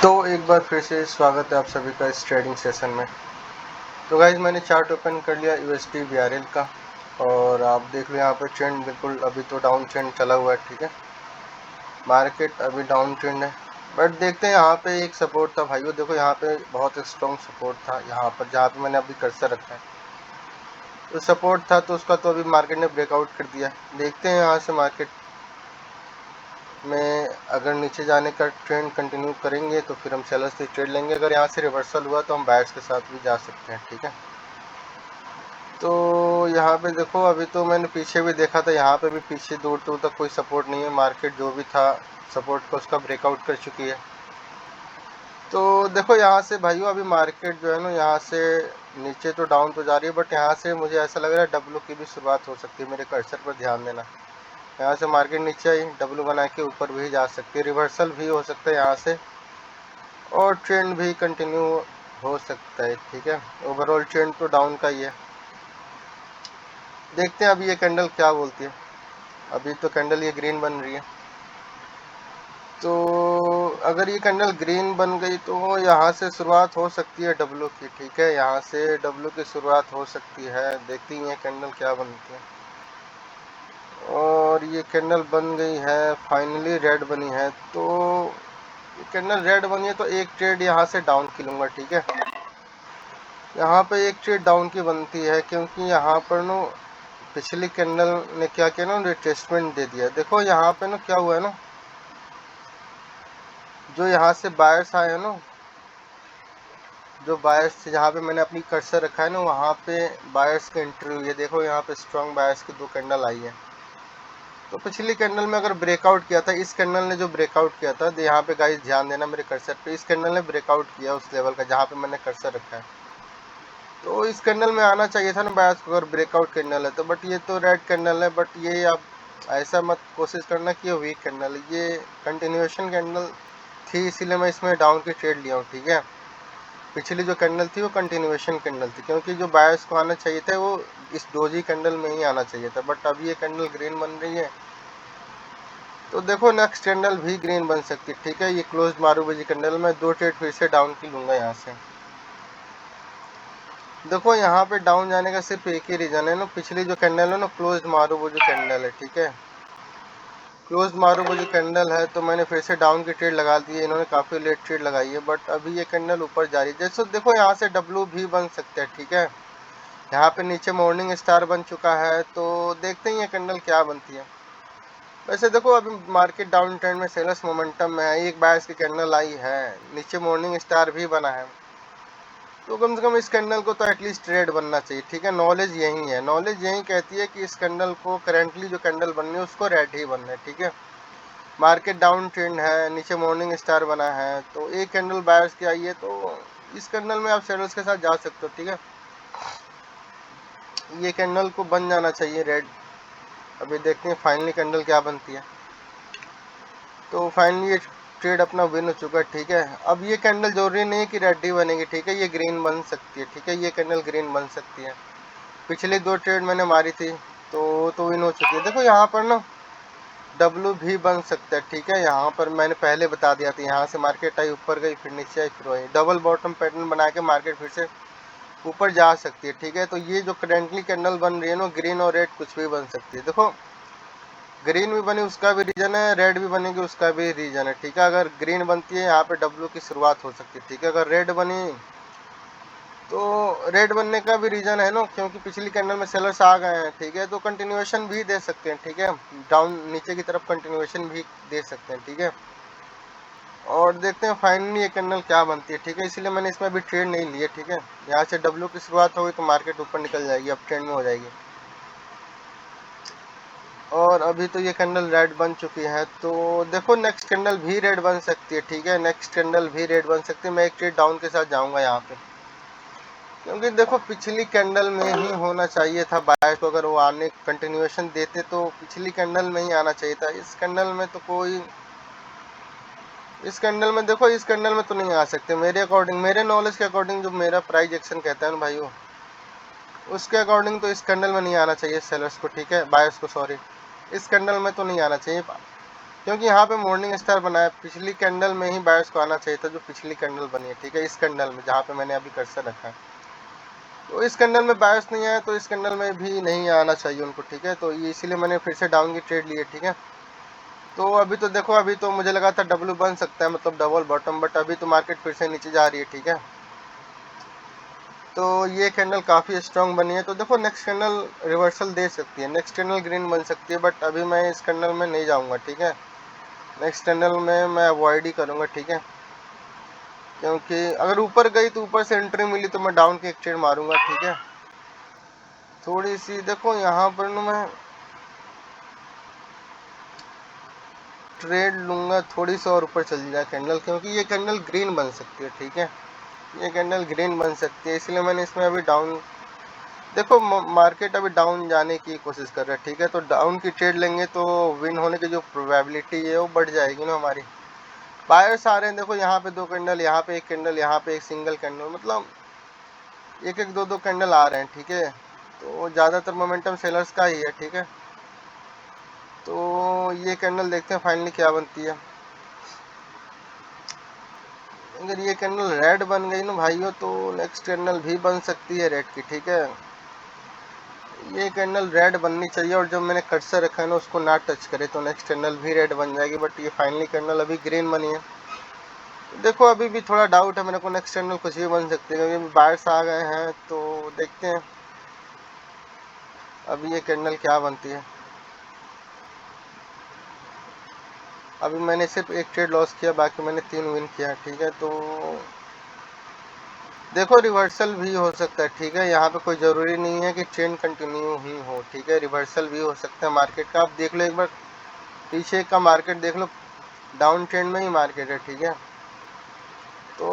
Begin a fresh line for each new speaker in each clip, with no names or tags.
तो एक बार फिर से स्वागत है आप सभी का इस ट्रेडिंग सेशन में। तो गाइज मैंने चार्ट ओपन कर लिया यूएसडी वीआरएल का और आप देख लो यहाँ पे ट्रेंड बिल्कुल अभी तो डाउन ट्रेंड चला हुआ है। ठीक है, मार्केट अभी डाउन ट्रेंड है बट देखते हैं यहाँ पे एक सपोर्ट था भाइयों। देखो यहाँ पे बहुत स्ट्रॉन्ग सपोर्ट था यहाँ पर जहाँ पे मैंने अभी कर्सर रखा है। तो सपोर्ट था तो उसका तो अभी मार्केट ने ब्रेकआउट कर दिया। देखते हैं यहाँ से मार्केट में अगर नीचे जाने का ट्रेंड कंटिन्यू करेंगे तो फिर हम सेलर्स से ट्रेड लेंगे। अगर यहाँ से रिवर्सल हुआ तो हम बायर्स के साथ भी जा सकते हैं। ठीक है, तो यहाँ पे देखो अभी तो मैंने पीछे भी देखा था, यहाँ पे भी पीछे दूर दूर तक कोई सपोर्ट नहीं है। मार्केट जो भी था सपोर्ट का उसका ब्रेकआउट कर चुकी है। तो देखो यहाँ से भाइयों अभी मार्केट जो है ना यहाँ से नीचे तो डाउन तो जा रही है बट यहाँ से मुझे ऐसा लग रहा है डब्ल्यू की भी शुरुआत हो सकती है। मेरे कर्सर पर ध्यान देना, यहाँ से मार्केट नीचे आई डब्ल्यू बना के ऊपर भी जा सकती है, रिवर्सल भी हो सकता है यहाँ से और ट्रेंड भी कंटिन्यू हो सकता है। ठीक है, ओवरऑल ट्रेंड तो डाउन का ही है। देखते हैं अभी ये कैंडल क्या बोलती है। अभी तो कैंडल ये ग्रीन बन रही है, तो अगर ये कैंडल ग्रीन बन गई तो यहाँ से शुरुआत हो सकती है डब्ल्यू की। ठीक है, यहाँ से डब्ल्यू की शुरुआत हो सकती है। देखते हैं ये कैंडल क्या बनती है। और ये कैंडल बन गई है, फाइनली रेड बनी है। तो कैंडल रेड बनी है तो एक ट्रेड यहाँ से डाउन की लूँगा। ठीक है, यहाँ पे एक ट्रेड डाउन की बनती है क्योंकि यहाँ पर नो पिछली कैंडल ने क्या किया ना, रिट्रेसमेंट दे दिया। देखो यहाँ पे ना क्या हुआ है ना, जो यहाँ से बायर्स आए हैं ना, जो बायर्स जहाँ पे मैंने अपनी कर्सर रखा है ना वहाँ पे बायर्स की एंट्री हुई है। देखो यहाँ पे स्ट्रॉन्ग बायर्स की दो कैंडल आई है। तो पिछली कैंडल में अगर ब्रेकआउट किया था, इस कैंडल ने जो ब्रेकआउट किया था, यहाँ पे गाइस ध्यान देना मेरे कर्सर पे, इस कैंडल ने ब्रेकआउट किया उस लेवल का जहाँ पे मैंने कर्सर रखा है। तो इस कैंडल में आना चाहिए था ना बायर्स को, अगर ब्रेकआउट कैंडल है तो। बट ये तो रेड कैंडल है, बट ये आप ऐसा मत कोशिश करना कि ये वीक कैंडल है, ये कंटिन्यूएशन कैंडल थी, इसीलिए मैं इसमें डाउन की ट्रेड लिया हूँ। ठीक है, पिछली जो कैंडल थी वो कंटिन्यूएशन कैंडल थी क्योंकि जो बायर्स को आना चाहिए था वो इस डोजी कैंडल में ही आना चाहिए था। बट अब ये कैंडल ग्रीन बन रही है तो देखो नेक्स्ट कैंडल भी ग्रीन बन सकती है। ठीक है, ये क्लोज मारूबाजी कैंडल में दो ट्रेड फिर से डाउन की लूँगा यहाँ से। देखो यहाँ पे डाउन जाने का सिर्फ एक ही रीज़न है ना, पिछली जो कैंडल है ना क्लोज मारूबाजी कैंडल है। ठीक है, क्लोज मारूबाजी कैंडल है तो मैंने फिर से डाउन की ट्रेड लगा दी है। इन्होंने काफ़ी लेट ट्रेड लगाई है बट अभी ये कैंडल ऊपर जा रही है। जैसे देखो यहाँ से डब्ल्यू भी बन सकता है। ठीक है, यहाँ पे नीचे मॉर्निंग स्टार बन चुका है तो देखते हैं ये कैंडल क्या बनती है। वैसे देखो अभी मार्केट डाउन ट्रेंड में सेलर्स मोमेंटम में है, एक बायर्स की कैंडल आई है, नीचे मॉर्निंग स्टार भी बना है, तो कम से कम इस कैंडल को तो एटलीस्ट रेड बनना चाहिए। ठीक है, नॉलेज यही है, नॉलेज यही कहती है कि इस कैंडल को करेंटली जो कैंडल बननी है उसको रेड ही बनना है। ठीक है, मार्केट डाउन ट्रेंड है, नीचे मॉर्निंग स्टार बना है, तो एक कैंडल बायर्स की आई है तो इस कैंडल में आप सेलर्स के साथ जा सकते हो। ठीक है, ये कैंडल को बन जाना चाहिए रेड। अभी देखते हैं फाइनली कैंडल क्या बनती है। तो फाइनली ये ट्रेड अपना विन हो चुका है। ठीक है, अब ये कैंडल जरूरी नहीं है कि रेड ही बनेगी। ठीक है, ये ग्रीन बन सकती है। ठीक है, ये कैंडल ग्रीन बन सकती है। पिछली दो ट्रेड मैंने मारी थी तो विन हो चुकी है। देखो यहाँ पर ना डब्ल्यू भी बन सकता है। ठीक है, यहाँ पर मैंने पहले बता दिया था, यहाँ से मार्केट आई ऊपर गई फिर नीचे आई फिर आई, डबल बॉटम पैटर्न बना के मार्केट फिर से ऊपर जा सकती है। ठीक है, तो ये जो करेंटली कैंडल बन रही है ना, ग्रीन और रेड कुछ भी बन सकती है। देखो ग्रीन भी बनी उसका भी रीजन है, रेड भी बनेगी उसका भी रीजन है। ठीक है, अगर ग्रीन बनती है यहाँ पे डब्ल्यू की शुरुआत हो सकती है। ठीक है, अगर रेड बनी तो रेड बनने का भी रीजन है ना, क्योंकि पिछली कैंडल में सेलर्स आ गए हैं। ठीक है, तो कंटिन्यूएशन भी दे सकते हैं। ठीक है, डाउन नीचे की तरफ कंटिन्यूएशन भी दे सकते हैं। ठीक है, और देखते हैं फाइनली ये कैंडल क्या बनती है। ठीक है, इसलिए मैंने इसमें अभी ट्रेड नहीं लिया। ठीक है, यहाँ से डब्ल्यू की शुरुआत होगी तो मार्केट ऊपर निकल जाएगी, अब ट्रेंड में हो जाएगी। और अभी तो ये कैंडल रेड बन चुकी है तो देखो नेक्स्ट कैंडल भी रेड बन सकती है। ठीक है, नेक्स्ट कैंडल भी रेड बन सकती है। मैं एक ट्रेड डाउन के साथ जाऊंगा यहाँ पे, क्योंकि देखो पिछली कैंडल में ही होना चाहिए था बायर्स को, अगर वो आने कंटिन्यूएशन देते तो पिछली कैंडल में ही आना चाहिए था। इस कैंडल में तो कोई, इस कैंडल में देखो इस कैंडल में तो नहीं आ सकते मेरे अकॉर्डिंग, मेरे नॉलेज के अकॉर्डिंग, जो मेरा प्राइस एक्शन कहता है ना भाइयों, उसके अकॉर्डिंग तो इस कैंडल में नहीं आना चाहिए सेलर्स को। ठीक है, बायर्स को, सॉरी, इस कैंडल में तो नहीं आना चाहिए। क्योंकि यहाँ पे मॉर्निंग स्टार बना है, पिछली कैंडल में ही बायर्स को आना चाहिए था, जो पिछली कैंडल बनी है, ठीक है, इस कैंडल में जहाँ पे मैंने अभी कर्सर रखा है। तो इस कैंडल में बायर्स नहीं आया तो इस कैंडल में भी नहीं आना चाहिए उनको, ठीक है। तो ये इसीलिए मैंने फिर से डाउन की ट्रेड ली है, ठीक है। तो अभी तो देखो, अभी तो मुझे लगा था डब्ल्यू बन सकता है, मतलब डबल बॉटम, बट अभी तो मार्केट फिर से नीचे जा रही है, ठीक है। तो ये कैंडल काफ़ी स्ट्रांग बनी है। तो देखो नेक्स्ट कैंडल रिवर्सल दे सकती है, नेक्स्ट कैंडल ग्रीन बन सकती है, बट अभी मैं इस कैंडल में नहीं जाऊंगा, ठीक है। नेक्स्ट कैंडल में मैं अवॉइड ही करूंगा, ठीक है। क्योंकि अगर ऊपर गई तो ऊपर से एंट्री मिली तो मैं डाउन की एक ट्रेड मारूंगा, ठीक है। थोड़ी सी देखो यहाँ पर ना मैं ट्रेड लूंगा, थोड़ी सी और ऊपर चल जाए कैंडल, क्योंकि ये कैंडल ग्रीन बन सकती है, ठीक है। ये कैंडल ग्रीन बन सकती है, इसलिए मैंने इसमें अभी डाउन, देखो मार्केट अभी डाउन जाने की कोशिश कर रहा है, ठीक है। तो डाउन की ट्रेड लेंगे तो विन होने की जो प्रोबेबिलिटी है वो बढ़ जाएगी ना हमारी। बायर्स आ रहे हैं, देखो यहाँ पे दो कैंडल, यहाँ पे एक कैंडल, यहाँ पे एक सिंगल कैंडल, मतलब एक एक दो कैंडल आ रहे हैं, ठीक है। तो ज़्यादातर मोमेंटम सेलर्स का ही है, ठीक है। तो ये कैंडल देखते हैं फाइनली क्या बनती है। अगर ये कैंडल रेड बन गई ना भाइयों, तो नेक्स्ट कैंडल भी बन सकती है रेड की, ठीक है। ये कैंडल रेड बननी चाहिए, और जब मैंने कर्सर रखा है ना उसको ना टच करे तो नेक्स्ट कैंडल भी रेड बन जाएगी, बट ये फाइनली कैंडल अभी ग्रीन बनी है। देखो अभी भी थोड़ा डाउट है मेरे को, नेक्स्ट कैंडल कुछ भी बन सकती है, क्योंकि अभी बायर्स आ गए हैं। तो देखते हैं अभी ये कैंडल क्या बनती है। अभी मैंने सिर्फ एक ट्रेड लॉस किया, बाकी मैंने 3 विन किया, ठीक है। तो देखो रिवर्सल भी हो सकता है, ठीक है। यहाँ पे कोई ज़रूरी नहीं है कि ट्रेंड कंटिन्यू ही हो, ठीक है। रिवर्सल भी हो सकता है मार्केट का। आप देख लो एक बार पीछे का मार्केट देख लो, डाउन ट्रेंड में ही मार्केट है, ठीक है। तो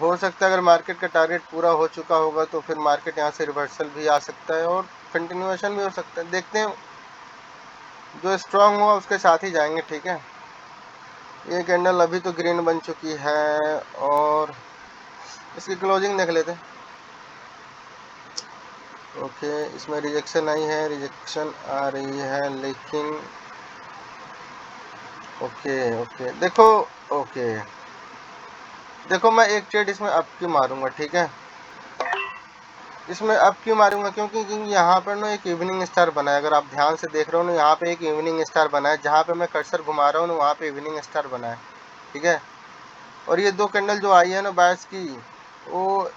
हो सकता है अगर मार्केट का टारगेट पूरा हो चुका होगा तो फिर मार्केट यहाँ से रिवर्सल भी आ सकता है और कंटिन्यूएशन भी हो सकता है। देखते हैं, जो स्ट्रांग हुआ उसके साथ ही जाएंगे, ठीक है। ये कैंडल अभी तो ग्रीन बन चुकी है, और इसकी क्लोजिंग देख लेते हैं। ओके, इसमें रिजेक्शन आई है, रिजेक्शन आ रही है, लेकिन ओके ओके देखो, ओके देखो मैं एक ट्रेड इसमें अप की मारूंगा, ठीक है। इसमें अप क्यों मारूंगा, क्योंकि यहाँ पर ना एक इवनिंग स्टार बना है। अगर आप ध्यान से देख रहे हो ना, यहाँ पे एक इवनिंग स्टार बना है, जहाँ पे मैं कर्सर घुमा रहा हूँ ना वहाँ पे इवनिंग स्टार बना है, ठीक है। और ये दो कैंडल जो आई है ना बायर्स की, वो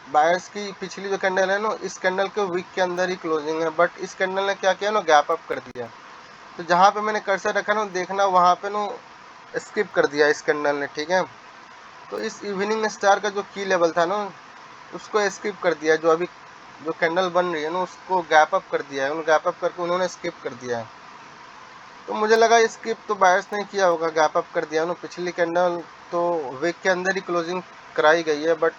बायर्स की पिछली जो कैंडल है ना, इस कैंडल के वीक के अंदर ही क्लोजिंग है, बट इस कैंडल ने क्या किया ना, गैप अप कर दिया। तो जहाँ पे मैंने कर्सर रखा ना, देखना वहाँ पे ना स्किप कर दिया इस कैंडल ने, ठीक है। तो इस इवनिंग स्टार का जो की लेवल था ना, उसको स्किप कर दिया। जो अभी जो कैंडल बन रही है ना, उसको गैप अप कर दिया है, उन गैप अप करके उन्होंने स्किप कर दिया है। तो मुझे लगा स्किप तो बायर्स ने किया होगा, गैप अप कर दिया ना पिछली कैंडल, तो वीक के अंदर ही क्लोजिंग कराई गई है। बट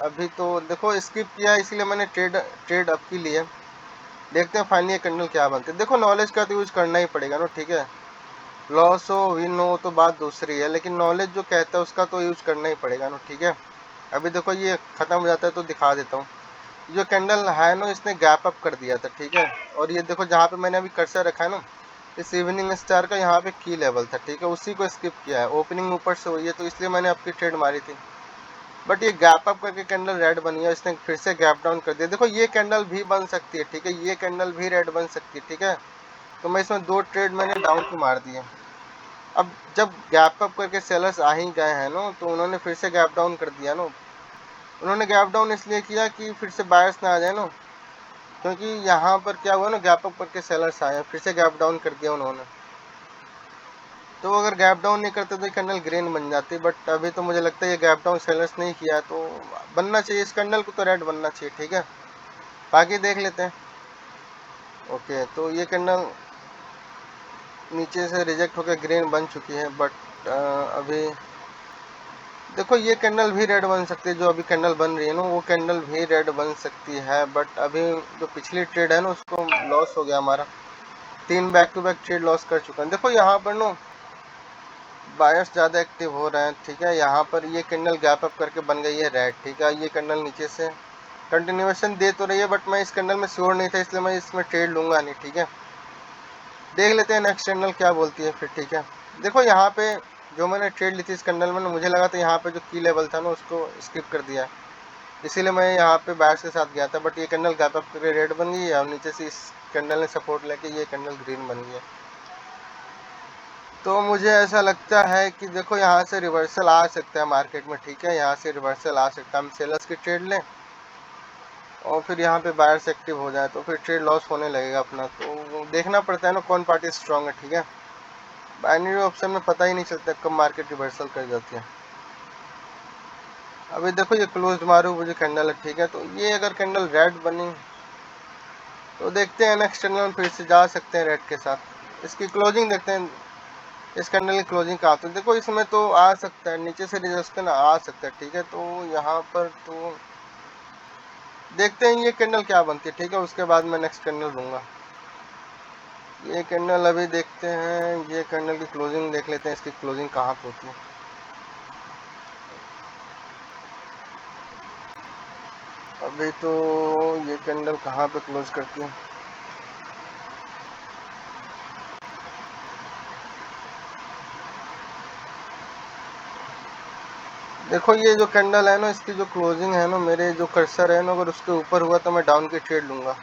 अभी तो देखो स्किप किया, इसलिए मैंने ट्रेड अप की ली है। देखते हैं फाइनली कैंडल क्या बनती है। देखो नॉलेज का तो यूज करना ही पड़ेगा ना, ठीक है। लॉस हो विन हो तो बात दूसरी है, लेकिन नॉलेज जो कहता है उसका तो यूज करना ही पड़ेगा ना, ठीक है। अभी देखो ये खत्म हो जाता है तो दिखा देता हूँ। जो कैंडल है ना, इसने गैप अप कर दिया था, ठीक है। और ये देखो जहाँ पे मैंने अभी कर्सर रखा है ना, इस इवनिंग स्टार का यहाँ पे की लेवल था, ठीक है, उसी को स्किप किया है। ओपनिंग ऊपर से हुई है तो इसलिए मैंने आपकी ट्रेड मारी थी, बट ये गैप अप करके कैंडल रेड बनी है, इसने फिर से गैप डाउन कर दिया। देखो ये कैंडल भी बन सकती है, ठीक है, ये कैंडल भी रेड बन सकती है, ठीक है। तो मैं इसमें 2 ट्रेड मैंने डाउन की मार दी है। अब जब गैप अप करके सेलर्स आ ही गए हैं ना, तो उन्होंने फिर से गैप डाउन कर दिया ना। उन्होंने गैप डाउन इसलिए किया कि फिर से बायर्स ना आ जाए ना, क्योंकि यहाँ पर क्या हुआ ना, गैप अप करके सेलर्स आए, फिर से गैप डाउन कर दिया उन्होंने। तो अगर गैप डाउन नहीं करते तो कैंडल ग्रीन बन जाती, बट अभी तो मुझे लगता है ये गैप डाउन सेलर्स नहीं किया, तो बनना चाहिए इस कैंडल को, तो रेड बनना चाहिए, ठीक है। बाकी देख लेते हैं। ओके, तो ये कैंडल नीचे से रिजेक्ट होकर ग्रीन बन चुकी है, बट अभी देखो ये कैंडल भी रेड बन सकती है। जो अभी कैंडल बन रही है ना, वो कैंडल भी रेड बन सकती है, बट अभी जो पिछली ट्रेड है ना उसको लॉस हो गया हमारा। 3 back to back trade loss कर चुका है। देखो यहाँ पर ना बायर्स ज़्यादा एक्टिव हो रहे हैं, ठीक है। यहाँ पर ये कैंडल गैप अप करके बन गई है रेड, ठीक है। ये कैंडल नीचे से कंटिन्यूएशन दे तो रही है, बट मैं इस कैंडल में श्योर नहीं था, इसलिए मैं इसमें ट्रेड लूँगा नहीं, ठीक है। देख लेते हैं नेक्स्ट कैंडल क्या बोलती है फिर, ठीक है। देखो यहाँ पे जो मैंने ट्रेड ली थी इस कैंडल में, मुझे लगा था यहाँ पे जो की लेवल था ना उसको स्किप कर दिया, इसीलिए मैं यहाँ पे बायर्स के साथ गया था। बट ये कैंडल गैप अप करके रेड बन गई है और नीचे से इस कैंडल ने सपोर्ट लेके ये कैंडल ग्रीन बन गई है। तो मुझे ऐसा लगता है कि देखो यहाँ से रिवर्सल आ सकता है मार्केट में, ठीक है, यहाँ से रिवर्सल आ सकता है। हम सेलर्स की ट्रेड लें और फिर यहाँ पे बायर्स एक्टिव हो जाए तो फिर ट्रेड लॉस होने लगेगा अपना। तो देखना पड़ता है ना कौन पार्टी स्ट्रांग है, ठीक है। बाइनरी ऑप्शन में पता ही नहीं चलता कब मार्केट रिवर्सल कर जाती है। अभी देखो ये क्लोज मारू मुझे कैंडल है, ठीक है। तो ये अगर कैंडल रेड बनी तो देखते हैं नेक्स्ट कैंडल में फिर से जा सकते हैं रेड के साथ। इसकी क्लोजिंग देखते हैं, इस कैंडल की क्लोजिंग कहाँ, तो देखो इसमें तो आ सकता है, नीचे से रेजिस्टेंस आ सकता है, ठीक है। तो यहाँ पर तो देखते हैं ये कैंडल क्या बनती है, ठीक है, उसके बाद मैं नेक्स्ट कैंडल दूंगा। ये कैंडल अभी देखते हैं, ये कैंडल की क्लोजिंग देख लेते हैं, इसकी क्लोजिंग कहाँ पे होती है। अभी तो ये कैंडल कहाँ पे क्लोज करती है, देखो ये जो कैंडल है ना इसकी जो क्लोजिंग है ना, मेरे जो कर्सर है ना अगर उसके ऊपर हुआ तो मैं डाउन की ट्रेड लूँगा,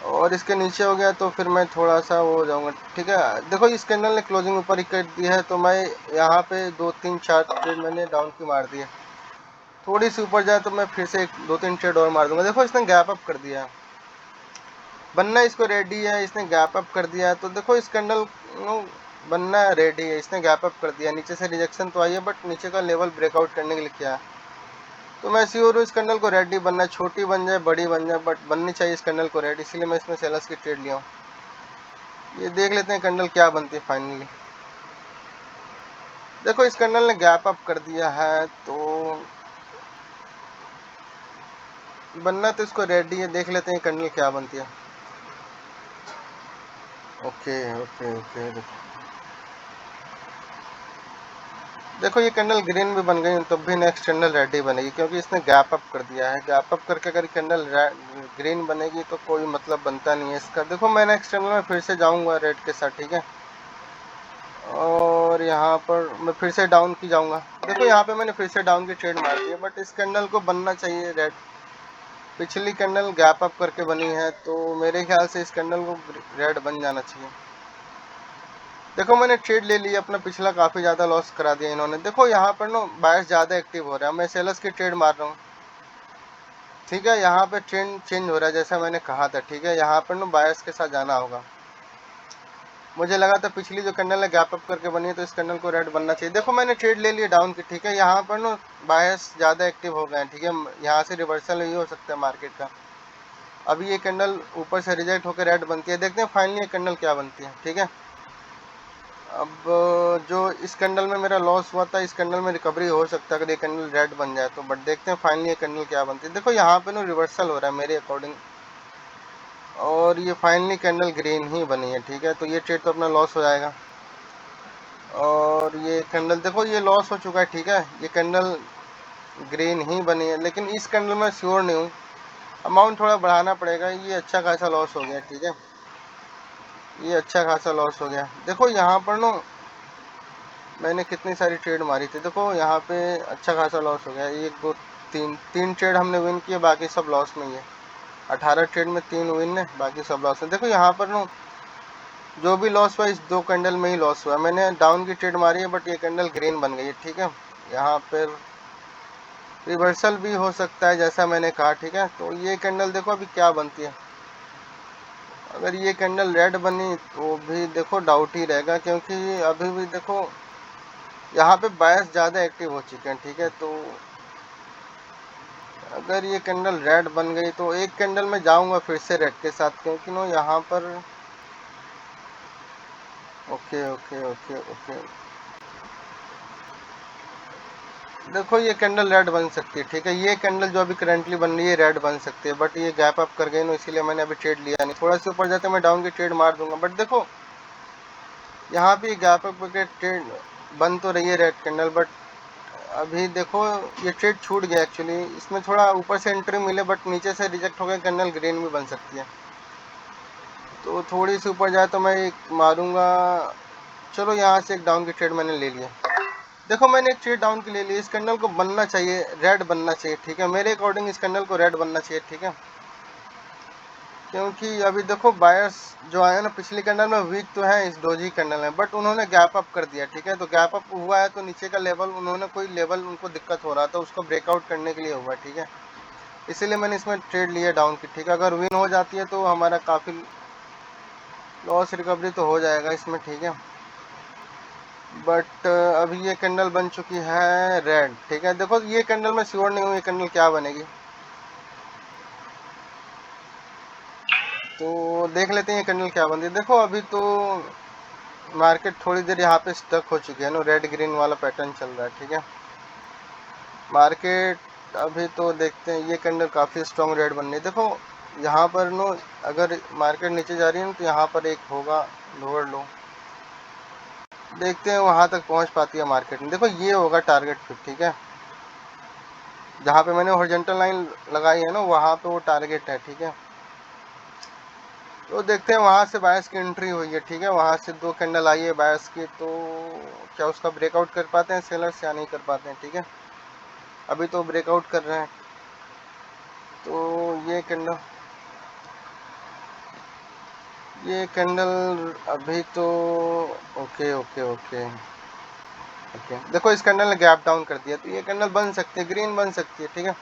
और इसके नीचे हो गया तो फिर मैं थोड़ा सा वो हो जाऊँगा, ठीक है। देखो इस कैंडल ने क्लोजिंग ऊपर ही कर दी है तो मैं यहाँ पे 2 3 4 ट्रेड मैंने डाउन की मार दी है। थोड़ी सी ऊपर जाए तो मैं फिर से 2 3 ट्रेड और मार दूंगा। देखो इसने गैप अप कर दिया है, बनना इसको रेडी है, इसने गैप अप कर दिया है। तो देखो इस कैंडल बनना रेडी है, इसने गैप अप कर दिया। नीचे से रिजेक्शन तो आई है बट नीचे का लेवल ब्रेकआउट करने के लिए किया है। तो मैं श्योर हूँ इस कैंडल को रेडी बनना है, छोटी बन जाए बड़ी बन जाए बट बननी चाहिए इस कैंडल को रेड, इसीलिए मैं इसमें सेलर्स की ट्रेड लिया हूँ। ये देख लेते हैं कैंडल क्या बनती है फाइनली। देखो इस कैंडल ने गैप अप कर दिया है तो बनना तो इसको रेडी है, देख लेते हैं कैंडल क्या बनती है। ओके ओके ओके, देखो ये कैंडल ग्रीन भी बन गई तब भी नेक्स्ट कैंडल रेड ही बनेगी, क्योंकि इसने गैप अप कर दिया है। गैप अप करके अगर कैंडल ग्रीन बनेगी तो कोई मतलब बनता नहीं है इसका। देखो मैं नेक्स्ट कैंडल में फिर से जाऊंगा रेड के साथ, ठीक है, और यहाँ पर मैं फिर से डाउन की जाऊंगा। देखो यहाँ पे मैंने फिर से डाउन की ट्रेड मार दी है बट इस कैंडल को बनना चाहिए रेड। पिछली कैंडल गैप अप करके बनी है तो मेरे ख्याल से इस कैंडल को रेड बन जाना चाहिए। देखो मैंने ट्रेड ले ली, अपना पिछला काफ़ी ज़्यादा लॉस करा दिया इन्होंने। देखो यहाँ पर ना बायर्स ज़्यादा एक्टिव हो रहा है, मैं सेलर्स की ट्रेड मार रहा हूँ, ठीक है। यहाँ पे ट्रेंड चेंज हो रहा है जैसा मैंने कहा था, ठीक है। यहाँ पर ना बायर्स के साथ जाना होगा। मुझे लगा था पिछली जो कैंडल है गैप अप करके बनी है तो इस कैंडल को रेड बनना चाहिए। देखो मैंने ट्रेड ले लिया डाउन की, ठीक है। यहाँ पर ना बायर्स ज़्यादा एक्टिव हो गए हैं, ठीक है। यहाँ से रिवर्सल ही हो सकता है मार्केट का। अभी ये कैंडल ऊपर से रिजेक्ट होकर रेड बनती है, देखते हैं फाइनली ये कैंडल क्या बनती है, ठीक है। अब जो इस कैंडल में मेरा लॉस हुआ था इस कैंडल में रिकवरी हो सकता है अगर ये कैंडल रेड बन जाए तो, बट देखते हैं फाइनली ये कैंडल क्या बनती है। देखो यहाँ पे ना रिवर्सल हो रहा है मेरे अकॉर्डिंग, और ये फाइनली कैंडल ग्रीन ही बनी है, ठीक है। तो ये ट्रेड तो अपना लॉस हो जाएगा, और ये कैंडल देखो ये लॉस हो चुका है, ठीक है। ये कैंडल ग्रीन ही बनी है लेकिन इस कैंडल में श्योर नहीं हूँ, अमाउंट थोड़ा बढ़ाना पड़ेगा। ये अच्छा खासा लॉस हो गया, ठीक है, ये अच्छा खासा लॉस हो गया। देखो यहाँ पर ना मैंने कितनी सारी ट्रेड मारी थी, देखो यहाँ पे अच्छा खासा लॉस हो गया। 1 2 3 ट्रेड हमने विन किए, बाकी सब लॉस में ही है। 18 ट्रेड में 3 विन है, बाकी सब लॉस है। देखो यहाँ पर ना जो भी लॉस हुआ इस 2 कैंडल में ही लॉस हुआ। मैंने डाउन की ट्रेड मारी है बट ये कैंडल ग्रीन बन गई है, ठीक है। यहाँ पर रिवर्सल भी हो सकता है जैसा मैंने कहा, ठीक है। तो ये कैंडल देखो अभी क्या बनती है। अगर ये कैंडल रेड बनी तो भी देखो डाउट ही रहेगा, क्योंकि अभी भी देखो यहाँ पे बायर्स ज़्यादा एक्टिव हो चुके हैं, ठीक है। तो अगर ये कैंडल रेड बन गई तो एक कैंडल में जाऊंगा फिर से रेड के साथ, क्योंकि नो यहाँ पर ओके ओके ओके ओके, देखो ये कैंडल रेड बन सकती है, ठीक है। ये कैंडल जो अभी करंटली बन रही है रेड बन सकती है बट ये गैप अप कर गई ना, इसीलिए मैंने अभी ट्रेड लिया नहीं। थोड़ा सा ऊपर जाते मैं डाउन की ट्रेड मार दूंगा, बट देखो यहाँ भी गैप अप करके ट्रेड बन तो रही है रेड कैंडल, बट अभी देखो ये ट्रेड छूट गया एक्चुअली। इसमें थोड़ा ऊपर से एंट्री मिले बट नीचे से रिजेक्ट हो गया, कैंडल ग्रीन भी बन सकती है। तो थोड़ी सी ऊपर जाए तो मैं एक मारूंगा चलो यहाँ से एक डाउन की ट्रेड मैंने ले लिया। देखो मैंने एक ट्रेड डाउन की ले ली। इस कैंडल को बनना चाहिए, रेड बनना चाहिए, ठीक है, मेरे अकॉर्डिंग इस कैंडल को रेड बनना चाहिए, ठीक है, क्योंकि अभी देखो बायर्स जो आए ना पिछली कैंडल में वीक तो है इस डोजी कैंडल में, बट उन्होंने गैप अप कर दिया, ठीक है, तो गैप अप हुआ है तो नीचे का लेवल उन्होंने कोई लेवल उनको दिक्कत हो रहा था उसको ब्रेकआउट करने के लिए हुआ, ठीक है, इसीलिए मैंने इसमें ट्रेड लिया डाउन की, ठीक है। अगर विन हो जाती है तो हमारा काफ़ी लॉस रिकवरी तो हो जाएगा इसमें, ठीक है, बट अभी ये कैंडल बन चुकी है रेड, ठीक है। देखो ये कैंडल मैं श्योर नहीं हूँ ये कैंडल क्या बनेगी, तो देख लेते हैं ये कैंडल क्या बनती है। देखो अभी तो मार्केट थोड़ी देर यहाँ पे स्टक हो चुकी है ना, रेड ग्रीन वाला पैटर्न चल रहा है, ठीक है। मार्केट अभी तो देखते हैं, ये कैंडल काफ़ी स्ट्रॉन्ग रेड बन रही है। देखो यहाँ पर नो, अगर मार्केट नीचे जा रही है तो यहाँ पर एक होगा लोअर लो, देखते हैं वहाँ तक पहुँच पाती है मार्केट में। देखो ये होगा टारगेट फिर, ठीक है, जहाँ पे मैंने हॉरिजॉन्टल लाइन लगाई है ना वहाँ पे वो टारगेट है, ठीक है, तो देखते हैं वहाँ से बायर्स की एंट्री हुई है, ठीक है, वहाँ से 2 कैंडल आई है बायर्स की, तो क्या उसका ब्रेकआउट कर पाते हैं सेलर्स या नहीं कर पाते हैं, ठीक है, अभी तो ब्रेकआउट कर रहे हैं। तो ये कैंडल अभी तो ओके ओके ओके ओके, देखो इस कैंडल ने गैप डाउन कर दिया तो ये कैंडल बन सकती है, ग्रीन बन सकती है, ठीक है।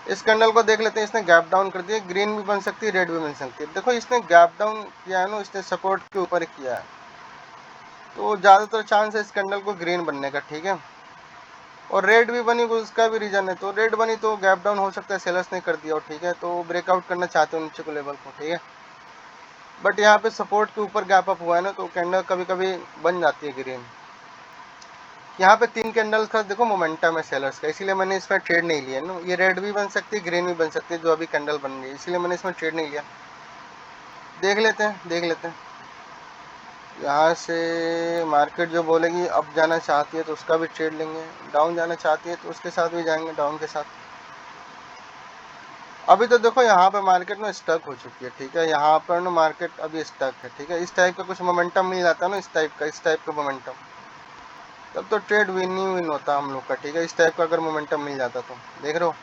इस कैंडल को देख लेते हैं, इसने गैप डाउन कर दिया, ग्रीन भी बन सकती है, रेड भी बन सकती है। देखो इसने गैप डाउन किया है ना, इसने सपोर्ट के ऊपर किया है, तो ज़्यादातर चांस है इस कैंडल को ग्रीन बनने का, ठीक है। और रेड भी बनी उसका भी रीजन है, तो रेड बनी तो गैप डाउन हो सकता है सेलर्स ने कर दिया हो, ठीक है, तो ब्रेकआउट करना चाहते हो नीचे को लेवल को, ठीक है, बट यहाँ पे सपोर्ट के ऊपर गैप अप हुआ है ना तो कैंडल कभी कभी बन जाती है ग्रीन। यहाँ पे 3 कैंडल का देखो मोमेंटम है सेलर्स का, इसीलिए मैंने इसमें ट्रेड नहीं लिया ना। ये रेड भी बन सकती है, ग्रीन भी बन सकती है जो अभी कैंडल बन रही है, इसीलिए मैंने इसमें ट्रेड नहीं लिया। देख लेते हैं देख लेते हैं, यहाँ से मार्केट जो बोलेगी अप जाना चाहती है तो उसका भी ट्रेड लेंगे, डाउन जाना चाहती है तो उसके साथ भी जाएंगे डाउन के साथ। अभी तो देखो यहाँ पे मार्केट में स्टक हो चुकी है, ठीक है, यहाँ पर ना मार्केट अभी स्टक है, ठीक है, इस टाइप का कुछ मोमेंटम मिल जाता है ना, इस टाइप का मोमेंटम, तब तो ट्रेड विन ही विन होता हम लोग का, ठीक है, इस टाइप का अगर मोमेंटम मिल जाता तो, देख रहे हो।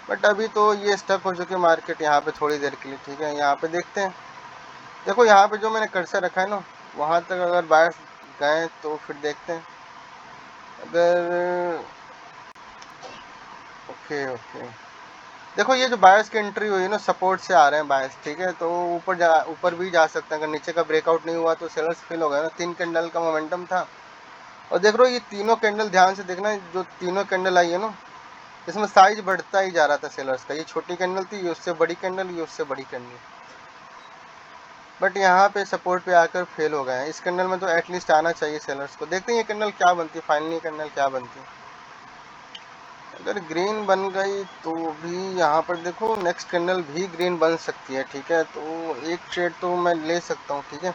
बट अभी तो ये स्टक हो चुकी है मार्केट यहाँ पे थोड़ी देर के लिए, ठीक है, यहाँ पे देखते हैं। देखो यहाँ पे जो मैंने कर्सर रखा है ना वहाँ तक अगर बायर्स गए तो फिर देखते हैं, अगर ओके ओके। देखो ये जो बायर्स की एंट्री हुई है ना सपोर्ट से आ रहे हैं बायर्स, ठीक है, तो ऊपर भी जा सकते हैं, अगर नीचे का ब्रेकआउट नहीं हुआ तो सेलर्स फेल हो गए ना। 3 कैंडल का मोमेंटम था, और देख रहे हो ये तीनों कैंडल, ध्यान से देखना, जो तीनों कैंडल आई है ना इसमें साइज बढ़ता ही जा रहा था सेलर्स का, ये छोटी कैंडल थी, ये उससे बड़ी कैंडल, ये उससे बड़ी कैंडल, बट यहाँ पे सपोर्ट पे आकर फेल हो गए हैं। इस कैंडल में तो एटलीस्ट आना चाहिए सेलर्स को। देखते हैं ये कैंडल क्या बनती है, फाइनली कैंडल क्या बनती है। अगर ग्रीन बन गई तो भी यहाँ पर देखो नेक्स्ट कैंडल भी ग्रीन बन सकती है, ठीक है, तो एक ट्रेड तो मैं ले सकता हूँ, ठीक है,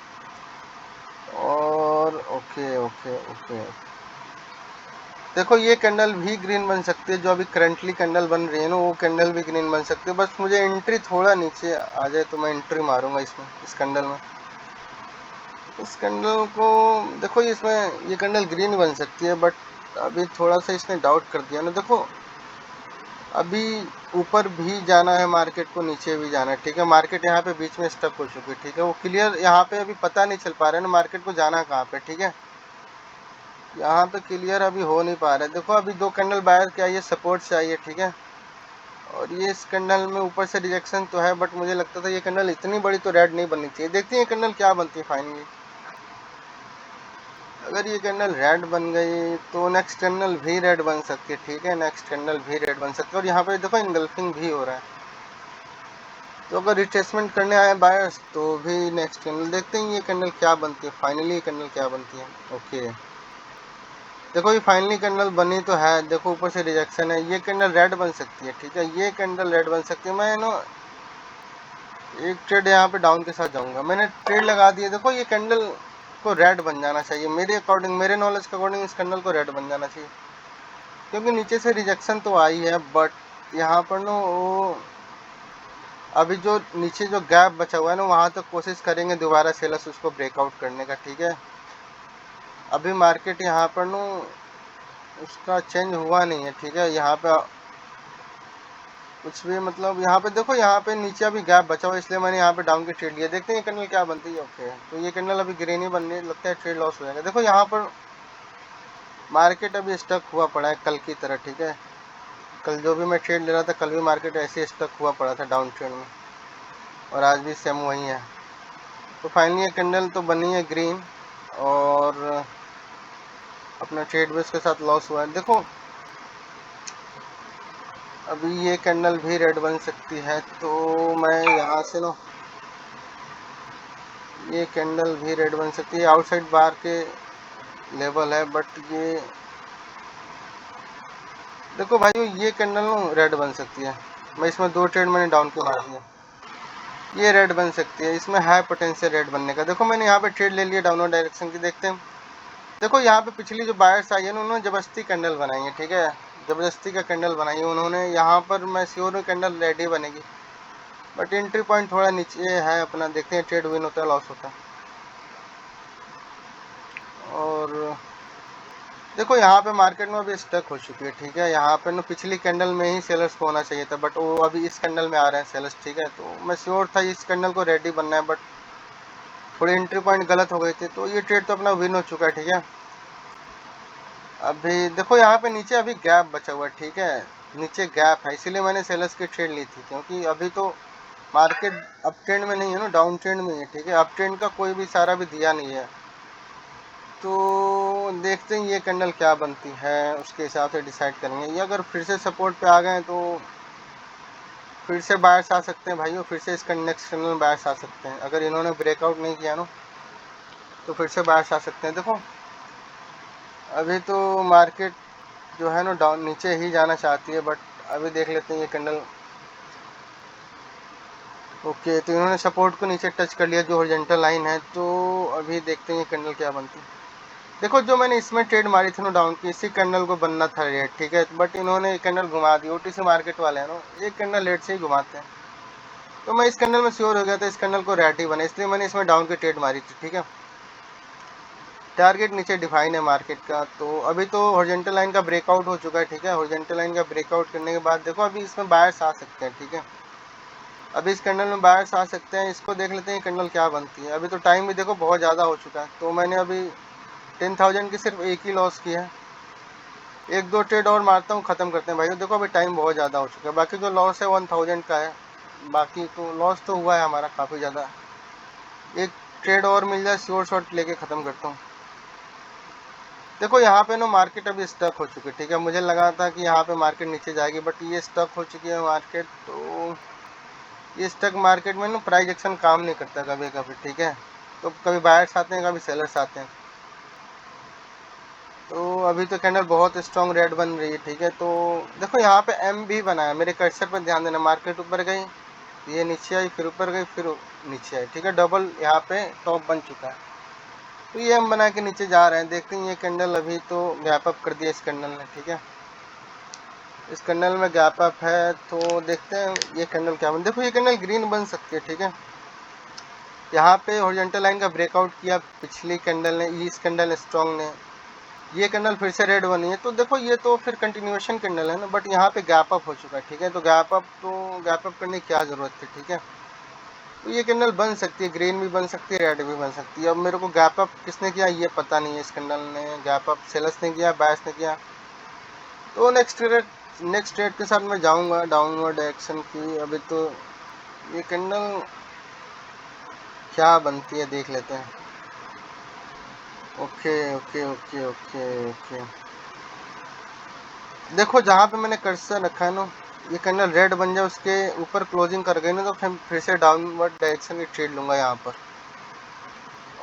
और ओके ओके ओके। देखो ये कैंडल भी ग्रीन बन सकती है, जो अभी करंटली कैंडल बन रही है ना वो कैंडल भी ग्रीन बन सकती है, बस मुझे एंट्री थोड़ा नीचे आ जाए तो मैं एंट्री मारूंगा इसमें, इस कैंडल में। इस कैंडल को देखो इसमें ये कैंडल ग्रीन बन सकती है, बट अभी थोड़ा सा इसने डाउट कर दिया ना। देखो अभी ऊपर भी जाना है मार्केट को, नीचे भी जाना है, ठीक है, मार्केट यहाँ पे बीच में स्टक हो चुकी है, ठीक है, वो क्लियर यहाँ पे अभी पता नहीं चल पा रहा है ना मार्केट को जाना कहाँ पे, ठीक है, यहाँ पे क्लियर अभी हो नहीं पा रहा है। देखो अभी 2 कैंडल बाहर क्या ये सपोर्ट से आई है, ठीक है, और ये इस कैंडल में ऊपर से रिजेक्शन तो है, बट मुझे लगता था ये कैंडल इतनी बड़ी तो रेड नहीं बननी चाहिए। देखते हैं ये कैंडल क्या बनती है फाइनली। अगर ये कैंडल रेड बन गई तो नेक्स्ट कैंडल भी रेड बन सकती है, ठीक है, नेक्स्ट कैंडल भी रेड बन सकती है, और यहाँ पे देखो इनगल्फिंग भी हो रहा है, तो अगर रिट्रेसमेंट करने आए बायर्स तो भी नेक्स्ट कैंडल देखते हैं ये कैंडल क्या बनती है, फाइनली ये कैंडल क्या बनती है। ओके देखो ये फाइनली कैंडल बनी तो है, देखो ऊपर से रिजेक्शन है, ये कैंडल रेड बन सकती है, ठीक है, ये कैंडल रेड बन सकती है। मैं ना एक ट्रेड यहाँ पे डाउन के साथ जाऊंगा, मैंने ट्रेड लगा दिया। देखो ये कैंडल को रेड बन जाना चाहिए मेरे अकॉर्डिंग, मेरे नॉलेज के अकॉर्डिंग इस कैंडल को रेड बन जाना चाहिए, क्योंकि नीचे से रिजेक्शन तो आई है, बट यहाँ पर ना वो अभी जो नीचे जो गैप बचा हुआ है ना वहाँ तक कोशिश करेंगे दोबारा सेलर्स उसको ब्रेकआउट करने का, ठीक है, अभी मार्केट यहाँ पर नो उसका चेंज हुआ नहीं है, ठीक है। यहाँ पे कुछ भी मतलब यहाँ पे देखो, यहाँ पे नीचे अभी गैप बचा हुआ, इसलिए मैंने यहाँ पे डाउन की ट्रेड लिया। देखते हैं ये कैंडल क्या बनती है। ओके, तो ये कैंडल अभी ग्रीन ही बन रही है, लगता है ट्रेड लॉस हो जाएगा। देखो यहाँ पर मार्केट अभी स्टक हुआ पड़ा है कल की तरह, ठीक है। कल जो भी मैं ट्रेड ले रहा था, कल भी मार्केट ऐसे ही स्टक हुआ पड़ा था डाउन ट्रेंड में, और आज भी सेम वही है। तो फाइनली ये कैंडल तो बनी है ग्रीन, और अपना ट्रेड बेस के साथ लॉस हुआ है। देखो अभी ये कैंडल भी रेड बन सकती है, तो मैं यहाँ से ना ये कैंडल भी रेड बन सकती है। आउटसाइड बार के लेवल है, बट ये देखो भाई, ये कैंडल ना रेड बन सकती है। मैं इसमें 2 ट्रेड मैंने डाउन के मार दिए, ये रेड बन सकती है। इसमें है पोटेंशियल रेड बनने का। देखो मैंने यहाँ पे ट्रेड ले लिया डाउनवर्ड डायरेक्शन की। देखते हैं। देखो यहाँ पे पिछली जो बायर्स आई है ना, उन्होंने ज़बरदस्ती कैंडल बनाई है, ठीक है। ज़बरदस्ती का कैंडल बनाई है उन्होंने। यहाँ पर मैं श्योर हूँ कैंडल रेड ही बनेगी, बट एंट्री पॉइंट थोड़ा नीचे है अपना। देखते हैं ट्रेड विन होता है लॉस होता है। और देखो यहाँ पे मार्केट में अभी स्टक हो चुकी है, ठीक है। यहाँ पे ना पिछली कैंडल में ही सेलर्स को होना चाहिए था, बट वो अभी इस कैंडल में आ रहे हैं सेलर्स, ठीक है। तो मैं श्योर था इस कैंडल को रेडी बनना है, बट थोड़ी एंट्री पॉइंट गलत हो गई थी, तो ये ट्रेड तो अपना विन हो चुका है, ठीक है। अभी देखो यहाँ पे नीचे अभी गैप बचा हुआ है, ठीक है। नीचे गैप है, इसीलिए मैंने सेलर्स की ट्रेड ली थी, क्योंकि अभी तो मार्केट अप ट्रेंड में नहीं है ना, डाउन ट्रेंड में है, ठीक है। अप ट्रेंड का कोई भी इशारा भी दिया नहीं है। तो देखते हैं ये कैंडल क्या बनती है, उसके हिसाब से डिसाइड करेंगे। ये अगर फिर से सपोर्ट पे आ गए तो फिर से बायर्स आ सकते हैं भाइयों, फिर से इसका नेक्स्ट कैंडल में बायर्स आ सकते हैं। अगर इन्होंने ब्रेकआउट नहीं किया ना, तो फिर से बायर्स आ सकते हैं। देखो अभी तो मार्केट जो है ना डाउन नीचे ही जाना चाहती है, बट अभी देख लेते हैं ये कैंडल। ओके, तो इन्होंने सपोर्ट को नीचे टच कर लिया जो हॉरिजॉन्टल लाइन है। तो अभी देखते हैं ये कैंडल क्या बनती है। देखो जो मैंने इसमें ट्रेड मारी थी ना डाउन की, इसी कैंडल को बनना था रेड, ठीक है। बट इन्होंने कैंडल घुमा दी। ओटीसी मार्केट वाले हैं ना, ये कैंडल रेड से ही घुमाते हैं। तो मैं इस कैंडल में श्योर हो गया था इस कैंडल को रेड ही बने, इसलिए मैंने इसमें डाउन की ट्रेड मारी थी, ठीक है। टारगेट नीचे डिफाइन है मार्केट का। तो अभी तो हॉरिजॉन्टल लाइन का ब्रेकआउट हो चुका है, ठीक है। हॉरिजॉन्टल लाइन का ब्रेकआउट करने के बाद देखो अभी इसमें बायर्स आ सकते हैं, ठीक है। अभी इस कैंडल में बायर्स आ सकते हैं। इसको देख लेते हैं कैंडल क्या बनती है। अभी तो टाइम भी देखो बहुत ज़्यादा हो चुका है, तो मैंने अभी 10,000 की सिर्फ एक ही लॉस की है। 1-2 ट्रेड और मारता हूँ, ख़त्म करते हैं भाई। देखो अभी टाइम बहुत ज़्यादा हो चुका है। बाकी जो लॉस है 1000 का है, बाकी तो लॉस तो हुआ है हमारा काफ़ी ज़्यादा। एक ट्रेड और मिल जाए, श्योर शॉट लेके ख़त्म करता हूँ। देखो यहाँ पे ना मार्केट अभी स्टक हो चुकी है, ठीक है। मुझे लगा था कि यहाँ पे मार्केट नीचे जाएगी, बट ये स्टक हो चुकी है मार्केट। तो ये स्टक मार्केट में ना प्राइस एक्शन काम नहीं करता कभी कभी, ठीक है। तो कभी बायर्स आते हैं, कभी सेलर्स आते हैं। तो अभी तो कैंडल बहुत स्ट्रॉन्ग रेड बन रही है, ठीक है। तो देखो यहाँ पे एम भी बना है, मेरे कर्सर पर ध्यान देना। मार्केट ऊपर गई, ये नीचे आई, फिर ऊपर गई, फिर नीचे आई, ठीक है। डबल यहाँ पे टॉप बन चुका है। तो ये हम बना के नीचे जा रहे हैं। देखते हैं ये कैंडल अभी तो गैप अप कर दिया इस कैंडल ने, ठीक है। इस कैंडल में गैप अप है, तो देखते हैं ये कैंडल क्या बन। देखो ये कैंडल ग्रीन बन सकती है, ठीक है। यहाँ पे हॉरिजॉन्टल लाइन का ब्रेकआउट किया पिछली कैंडल ने, इस कैंडल स्ट्रॉन्ग ने। ये कैंडल फिर से रेड बनी है, तो देखो ये तो फिर कंटिन्यूएशन कैंडल है ना, बट यहाँ पे गैप अप हो चुका है, ठीक है। तो गैप अप करने की क्या ज़रूरत थी, ठीक है। तो ये कैंडल बन सकती है, ग्रीन भी बन सकती है, रेड भी बन सकती है। अब मेरे को गैप अप किसने किया ये पता नहीं है। इस कैंडल ने गैप अप सेलर्स ने किया, बायर्स ने किया। तो नेक्स्ट ट्रेड के साथ मैं जाऊंगा डाउनवर्ड डायरेक्शन की। अभी तो ये कैंडल क्या बनती है देख लेते हैं। Okay okay okay okay okay, देखो जहाँ पे मैंने कर्सर रखा है ना, ये कैंडल रेड बन जाए, उसके ऊपर क्लोजिंग कर गई ना, तो फिर से डाउनवर्ड डायरेक्शन की ट्रेड लूँगा यहाँ पर।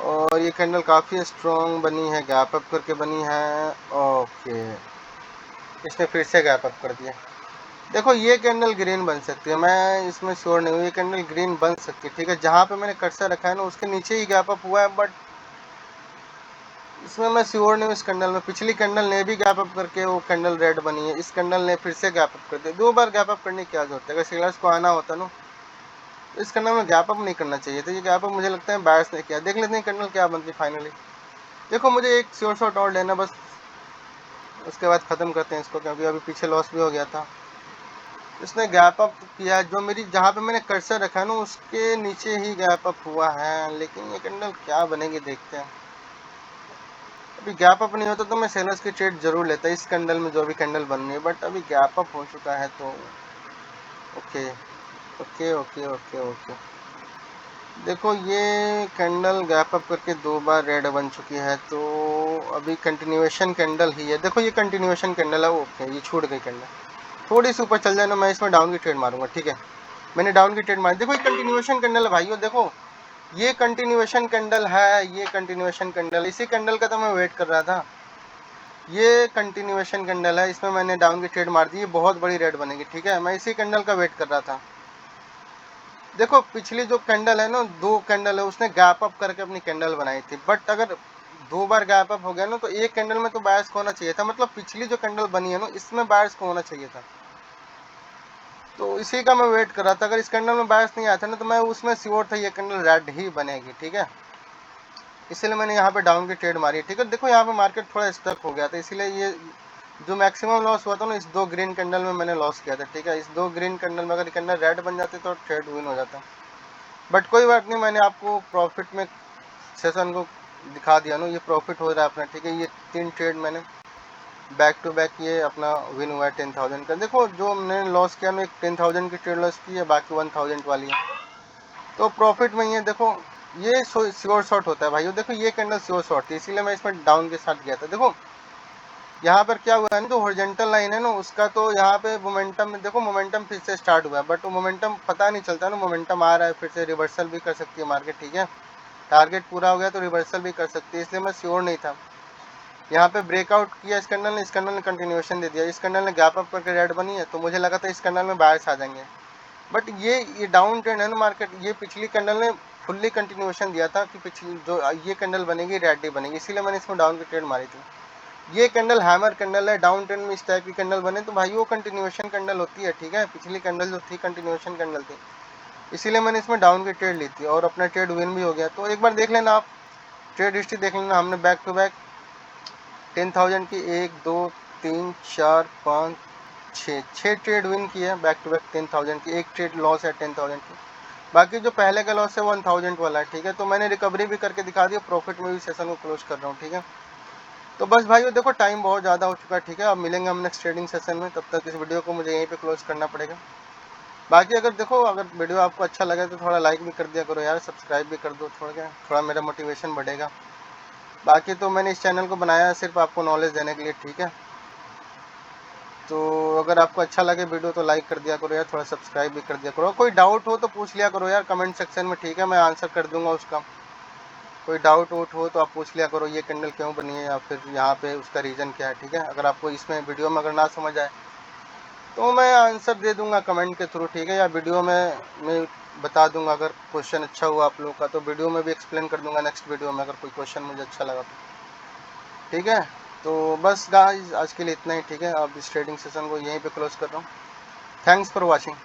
और ये कैंडल काफ़ी स्ट्रॉन्ग बनी है, गैप अप करके बनी है। ओके, इसने फिर से गैप अप कर दिया। देखो ये कैंडल ग्रीन बन सकती है, मैं इसमें श्योर नहीं हूँ। ये कैंडल ग्रीन बन सकती है, ठीक है। जहाँ पे मैंने कर्सर रखा है ना, उसके नीचे ही गैप अप हुआ है, बट इसमें मैं श्योर नहीं हूँ। इस कैंडल में पिछली कैंडल ने भी गैप अप करके वो कैंडल रेड बनी है, इस कैंडल ने फिर से गैप अप कर दिया। 2 बार गैप अप करने की क्या जरूरत है। अगर सेलर्स को आना होता ना, तो इस कैंडल में गैप अप नहीं करना चाहिए था। ये गैप अप मुझे लगता है बायर्स ने किया। देख लेते हैं कैंडल क्या बनती फाइनली। देखो मुझे एक श्योर शॉट और लेना बस, उसके बाद ख़त्म करते हैं इसको, क्योंकि अभी पीछे लॉस भी हो गया था। इसने गैप अप किया, जो मेरी जहाँ पे मैंने कर्सर रखा है ना उसके नीचे ही गैप अप हुआ है, लेकिन ये कैंडल क्या बनेगी देखते हैं। अभी गैप अप नहीं होता तो मैं सेलर्स की ट्रेड जरूर लेता इस कैंडल में, जो भी कैंडल बन रही है, बट अभी गैप अप हो चुका है तो okay okay okay okay okay. देखो ये कैंडल गैप अप करके 2 बार रेड बन चुकी है, तो अभी कंटिन्यूएशन कैंडल ही है। देखो ये कंटिन्यूएशन कैंडल है, ओके ये छूट गई कैंडल, थोड़ी सी ऊपर चल जाए ना मैं इसमें डाउन की ट्रेड मारूंगा, ठीक है। मैंने डाउन की ट्रेड मारी, देखो ये कंटिन्यूएशन कैंडल है भाइयों, देखो ये कंटिन्यूएशन कैंडल है, ये कंटिन्यूएशन कैंडल, इसी कैंडल का तो मैं वेट कर रहा था। ये कंटिन्यूएशन कैंडल है, इसमें मैंने डाउन की ट्रेड मार दी, ये बहुत बड़ी रेड बनेगी, ठीक है। मैं इसी कैंडल का वेट कर रहा था। देखो पिछली जो कैंडल है ना, 2 कैंडल है, उसने गैप अप करके अपनी कैंडल बनाई थी, बट अगर 2 बार गैप अप हो गया ना तो एक कैंडल में तो बायर्स को होना चाहिए था, मतलब पिछली जो कैंडल बनी है ना इसमें बायर्स को होना चाहिए था, तो इसी का मैं वेट कर रहा था। अगर इस कैंडल में बायर्स नहीं आया था ना तो मैं उसमें श्योर था ये कैंडल रेड ही बनेगी, ठीक है। इसलिए मैंने यहाँ पे डाउन की ट्रेड मारी, ठीक है। देखो यहाँ पे मार्केट थोड़ा स्टक हो गया था, इसीलिए ये जो मैक्सिमम लॉस हुआ था ना इस 2 ग्रीन कैंडल में मैंने लॉस किया था, ठीक है। इस 2 ग्रीन कैंडल में अगर कैंडल रेड बन जाती तो ट्रेड विन हो जाता, बट कोई बात नहीं, मैंने आपको प्रॉफिट में सेशन को दिखा दिया ना, ये प्रॉफिट हो रहा है अपना, ठीक है। ये 3 ट्रेड मैंने बैक टू बैक ये अपना विन हुआ है 10,000 का। देखो जो मैंने लॉस किया ना, एक 10,000 की ट्रेड लॉस की है, बाकी 1,000 वाली है, तो प्रॉफिट में ही है। देखो ये श्योर शॉट होता है भाइयों, देखो ये कैंडल श्योर शॉट थी, इसीलिए मैं इसमें डाउन के साथ गया था। देखो यहाँ पर क्या हुआ है ना, जो हॉरिजॉन्टल लाइन है ना उसका, तो यहाँ पे मोमेंटम में देखो मोमेंटम फिर से स्टार्ट हुआ है, बट वो मोमेंटम पता नहीं चलता ना, मोमेंटम आ रहा है फिर से रिवर्सल भी कर सकती है मार्केट, ठीक है। टारगेट पूरा हो गया तो रिवर्सल भी कर सकती है, इसलिए मैं श्योर नहीं था। यहाँ पे ब्रेकआउट किया इस कैंडल ने कंटिन्यूएशन दे दिया, इस कैंडल ने गैप अप करके रेड बनी है, तो मुझे लगा था इस कैंडल में बायर्स आ जाएंगे, बट ये डाउन ट्रेंड है ना मार्केट, ये पिछली कैंडल ने फुल्ली कंटिन्यूएशन दिया था कि पिछली जो ये कैंडल बनेगी रेड ही बनेगी, इसीलिए मैंने इसमें डाउन की ट्रेड मारी थी। ये कैंडल हैमर कैंडल है, डाउन ट्रेंड में इस टाइप की कैंडल बने तो भाई वो कंटिन्यूएशन कैंडल होती है, ठीक है। पिछली कैंडल जो थी कंटिन्यूएशन कैंडल थी, इसीलिए मैंने इसमें डाउन की ट्रेड ली थी और अपना ट्रेड विन भी हो गया। तो एक बार देख लेना आप, ट्रेड हिस्ट्री देख लेना, हमने बैक टू बैक 10,000 की 1 2 3 4 5 6 ट्रेड विन की है बैक टू बैक 10,000 की, एक ट्रेड लॉस है 10,000 की, बाकी जो पहले का लॉस है 1,000 वाला है, ठीक है। तो मैंने रिकवरी भी करके दिखा दिया, प्रॉफिट में भी सेशन को क्लोज कर रहा हूँ, ठीक है। तो बस भाइयों देखो टाइम बहुत ज़्यादा हो चुका है, ठीक है। अब मिलेंगे हम नेक्स्ट ट्रेडिंग सेशन में, तब तक इस वीडियो को मुझे यहीं पे क्लोज करना पड़ेगा। बाकी अगर देखो अगर वीडियो आपको अच्छा लगे तो थोड़ा लाइक भी कर दिया करो यार, सब्सक्राइब भी कर दो, थोड़ा मेरा मोटिवेशन बढ़ेगा। बाकी तो मैंने इस चैनल को बनाया है सिर्फ आपको नॉलेज देने के लिए, ठीक है। तो अगर आपको अच्छा लगे वीडियो तो लाइक कर दिया करो यार, थोड़ा सब्सक्राइब भी कर दिया करो। कोई डाउट हो तो पूछ लिया करो यार कमेंट सेक्शन में, ठीक है, मैं आंसर कर दूंगा उसका। कोई डाउट वूट हो तो आप पूछ लिया करो, ये कैंडल क्यों बनी है या फिर यहाँ पे उसका रीज़न क्या है, ठीक है। अगर आपको इसमें वीडियो में अगर ना समझ आए तो मैं आंसर दे दूंगा कमेंट के थ्रू, ठीक है, या वीडियो में मैं बता दूंगा। अगर क्वेश्चन अच्छा हुआ आप लोग का तो वीडियो में भी एक्सप्लेन कर दूंगा नेक्स्ट वीडियो में, अगर कोई क्वेश्चन मुझे अच्छा लगा तो, ठीक है। तो बस गाइस आज के लिए इतना ही, ठीक है। अब इस ट्रेडिंग सेशन को यहीं पे क्लोज कर रहा हूँ। Thanks for watching.